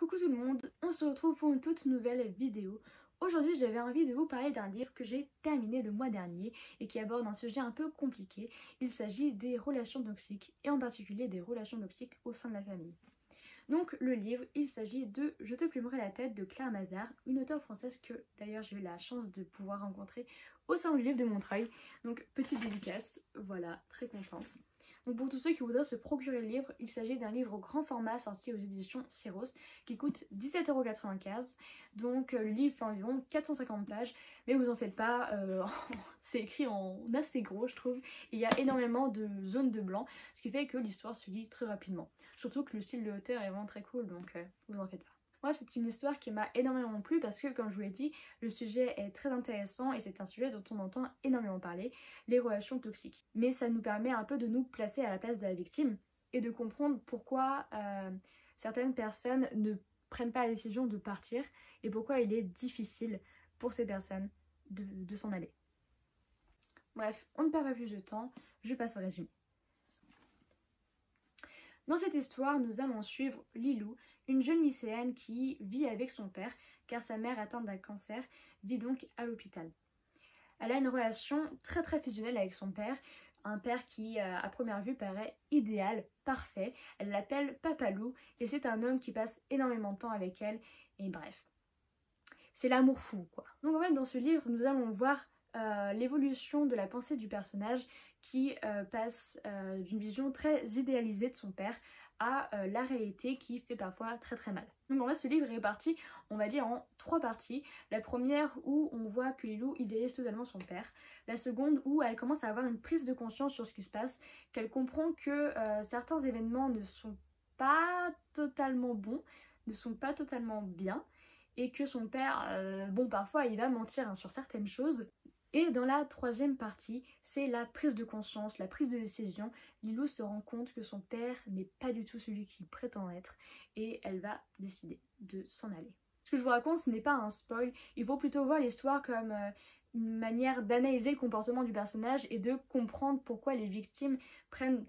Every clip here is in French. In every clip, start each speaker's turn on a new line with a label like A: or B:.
A: Coucou tout le monde, on se retrouve pour une toute nouvelle vidéo. Aujourd'hui j'avais envie de vous parler d'un livre que j'ai terminé le mois dernier et qui aborde un sujet un peu compliqué. Il s'agit des relations toxiques et en particulier des relations toxiques au sein de la famille. Donc le livre, il s'agit de Je te plumerai la tête de Claire Mazard, une auteure française que d'ailleurs j'ai eu la chance de pouvoir rencontrer au sein du livre de Montreuil. Donc petite dédicace, voilà, très contente. Donc pour tous ceux qui voudraient se procurer le livre, il s'agit d'un livre au grand format sorti aux éditions Syros qui coûte 17,95 €. Donc le livre fait environ 450 pages, mais vous en faites pas, c'est écrit en assez gros je trouve. Il y a énormément de zones de blanc, ce qui fait que l'histoire se lit très rapidement. Surtout que le style de l'auteur est vraiment très cool, donc vous en faites pas. Bref, c'est une histoire qui m'a énormément plu parce que, comme je vous l'ai dit, le sujet est très intéressant et c'est un sujet dont on entend énormément parler, les relations toxiques. Mais ça nous permet un peu de nous placer à la place de la victime et de comprendre pourquoi certaines personnes ne prennent pas la décision de partir et pourquoi il est difficile pour ces personnes de s'en aller. Bref, on ne perd pas plus de temps, je passe au résumé. Dans cette histoire, nous allons suivre Lilou, une jeune lycéenne qui vit avec son père, car sa mère atteinte d'un cancer vit donc à l'hôpital. Elle a une relation très fusionnelle avec son père, un père qui à première vue paraît idéal, parfait. Elle l'appelle Papalou et c'est un homme qui passe énormément de temps avec elle et bref. C'est l'amour fou quoi. Donc en fait dans ce livre nous allons voir l'évolution de la pensée du personnage qui passe d'une vision très idéalisée de son père à la réalité qui fait parfois très mal. Donc en fait ce livre est réparti, on va dire, en 3 parties. La première où on voit que Lilou idéalise totalement son père. La seconde où elle commence à avoir une prise de conscience sur ce qui se passe, qu'elle comprend que certains événements ne sont pas totalement bons, ne sont pas totalement bien, et que son père, bon parfois il va mentir hein, sur certaines choses. Et dans la 3e partie, c'est la prise de conscience, la prise de décision. Lilou se rend compte que son père n'est pas du tout celui qu'il prétend être et elle va décider de s'en aller. Ce que je vous raconte, ce n'est pas un spoil, il faut plutôt voir l'histoire comme une manière d'analyser le comportement du personnage et de comprendre pourquoi les victimes prennent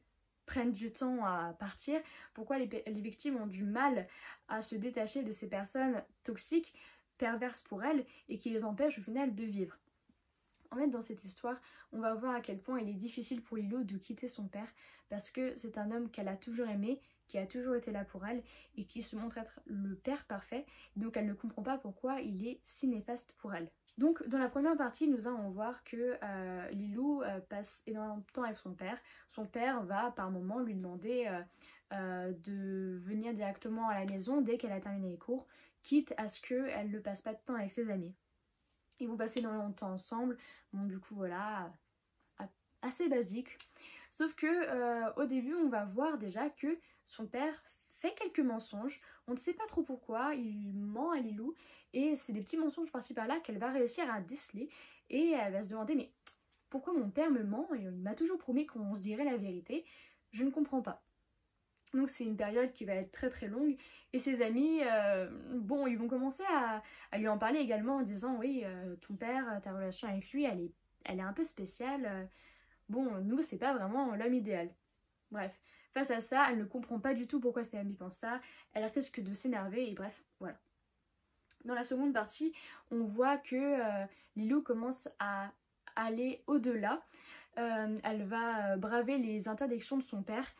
A: du temps à partir, pourquoi les victimes ont du mal à se détacher de ces personnes toxiques, perverses pour elles et qui les empêchent au final de vivre. En fait, dans cette histoire, on va voir à quel point il est difficile pour Lilou de quitter son père parce que c'est un homme qu'elle a toujours aimé, qui a toujours été là pour elle et qui se montre être le père parfait, donc elle ne comprend pas pourquoi il est si néfaste pour elle. Donc dans la première partie, nous allons voir que Lilou passe énormément de temps avec son père. Son père va par moment lui demander de venir directement à la maison dès qu'elle a terminé les cours, quitte à ce qu'elle ne passe pas de temps avec ses amis. Ils vont passer énormément de temps ensemble, bon du coup voilà, assez basique. Sauf que au début on va voir déjà que son père fait quelques mensonges, on ne sait pas trop pourquoi, il ment à Lilou et c'est des petits mensonges par-ci par-là qu'elle va réussir à déceler et elle va se demander mais pourquoi mon père me ment et il m'a toujours promis qu'on se dirait la vérité, je ne comprends pas. Donc c'est une période qui va être très longue et ses amis, bon, ils vont commencer à lui en parler également en disant oui, ton père, ta relation avec lui, elle est un peu spéciale. Bon, nous, c'est pas vraiment l'homme idéal. Bref, face à ça, elle ne comprend pas du tout pourquoi ses amis pensent ça, elle risque de s'énerver et bref, voilà. Dans la seconde partie, on voit que Lilou commence à aller au-delà. Elle va braver les interdictions de son père.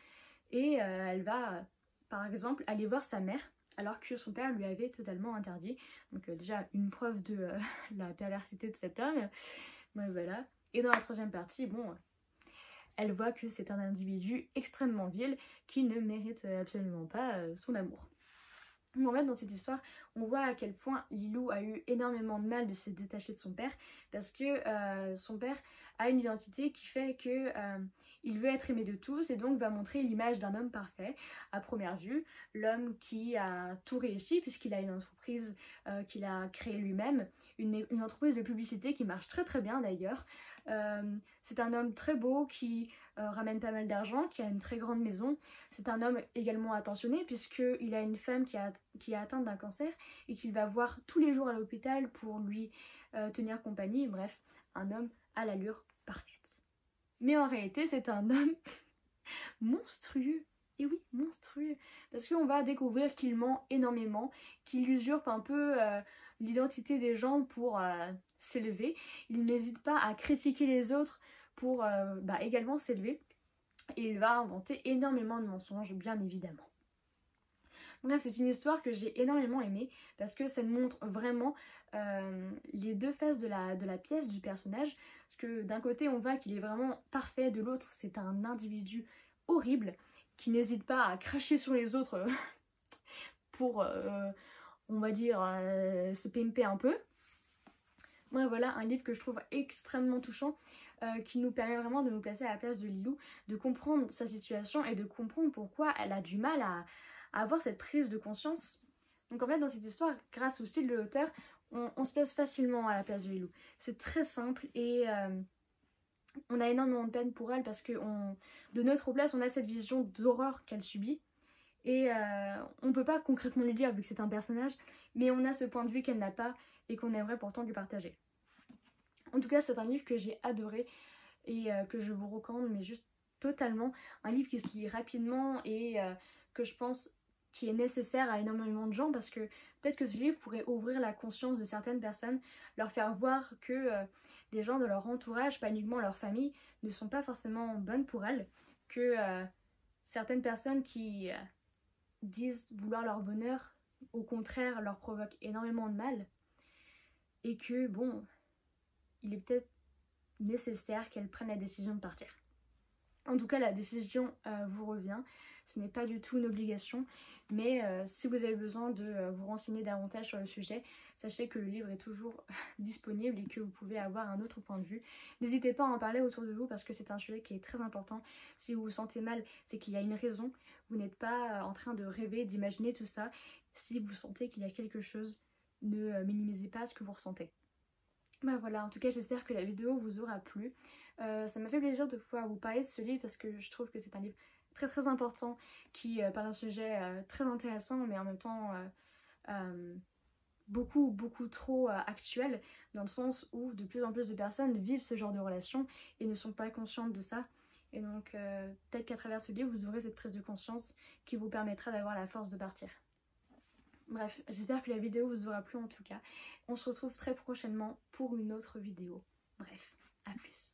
A: Et elle va, par exemple, aller voir sa mère alors que son père lui avait totalement interdit. Donc déjà une preuve de la perversité de cet homme. Donc, voilà. Et dans la 3e partie, bon, elle voit que c'est un individu extrêmement vil qui ne mérite absolument pas son amour. Donc en fait dans cette histoire on voit à quel point Lilou a eu énormément de mal de se détacher de son père parce que son père a une identité qui fait que il veut être aimé de tous et donc va montrer l'image d'un homme parfait à première vue, l'homme qui a tout réussi puisqu'il a une entreprise qu'il a créée lui-même, une entreprise de publicité qui marche très bien d'ailleurs. C'est un homme très beau qui ramène pas mal d'argent, qui a une très grande maison. C'est un homme également attentionné puisqu'il a une femme qui est atteinte d'un cancer et qu'il va voir tous les jours à l'hôpital pour lui tenir compagnie. Bref, un homme à l'allure parfaite. Mais en réalité, c'est un homme monstrueux. Et oui, monstrueux. Parce qu'on va découvrir qu'il ment énormément, qu'il usurpe un peu l'identité des gens pour s'élever. Il n'hésite pas à critiquer les autres pour également s'élever. Et il va inventer énormément de mensonges, bien évidemment. Bref, c'est une histoire que j'ai énormément aimée parce que ça nous montre vraiment les deux faces de la pièce du personnage. Parce que d'un côté, on voit qu'il est vraiment parfait, de l'autre, c'est un individu horrible qui n'hésite pas à cracher sur les autres pour, on va dire, se pimper un peu. Ouais, voilà, un livre que je trouve extrêmement touchant, qui nous permet vraiment de nous placer à la place de Lilou, de comprendre sa situation et de comprendre pourquoi elle a du mal à avoir cette prise de conscience. Donc en fait, dans cette histoire, grâce au style de l'auteur, on se place facilement à la place de Lilou. C'est très simple et on a énormément de peine pour elle parce que de notre place, on a cette vision d'horreur qu'elle subit. Et on ne peut pas concrètement lui dire vu que c'est un personnage, mais on a ce point de vue qu'elle n'a pas et qu'on aimerait pourtant lui partager. En tout cas, c'est un livre que j'ai adoré et que je vous recommande, mais juste totalement. Un livre qui se lit rapidement et que je pense qui est nécessaire à énormément de gens parce que peut-être que ce livre pourrait ouvrir la conscience de certaines personnes, leur faire voir que des gens de leur entourage, pas uniquement leur famille, ne sont pas forcément bonnes pour elles, que certaines personnes qui disent vouloir leur bonheur, au contraire, leur provoquent énormément de mal et que bon, il est peut-être nécessaire qu'elles prennent la décision de partir. En tout cas, la décision vous revient. Ce n'est pas du tout une obligation, mais si vous avez besoin de vous renseigner davantage sur le sujet, sachez que le livre est toujours disponible et que vous pouvez avoir un autre point de vue. N'hésitez pas à en parler autour de vous parce que c'est un sujet qui est très important. Si vous vous sentez mal, c'est qu'il y a une raison. Vous n'êtes pas en train de rêver, d'imaginer tout ça. Si vous sentez qu'il y a quelque chose, ne minimisez pas ce que vous ressentez. Bah voilà, en tout cas j'espère que la vidéo vous aura plu. Ça m'a fait plaisir de pouvoir vous parler de ce livre parce que je trouve que c'est un livre très très important qui parle d'un sujet très intéressant mais en même temps beaucoup trop actuel, dans le sens où de plus en plus de personnes vivent ce genre de relation et ne sont pas conscientes de ça. Et donc peut-être qu'à travers ce livre vous aurez cette prise de conscience qui vous permettra d'avoir la force de partir. Bref, j'espère que la vidéo vous aura plu en tout cas. On se retrouve très prochainement pour une autre vidéo. Bref, à plus.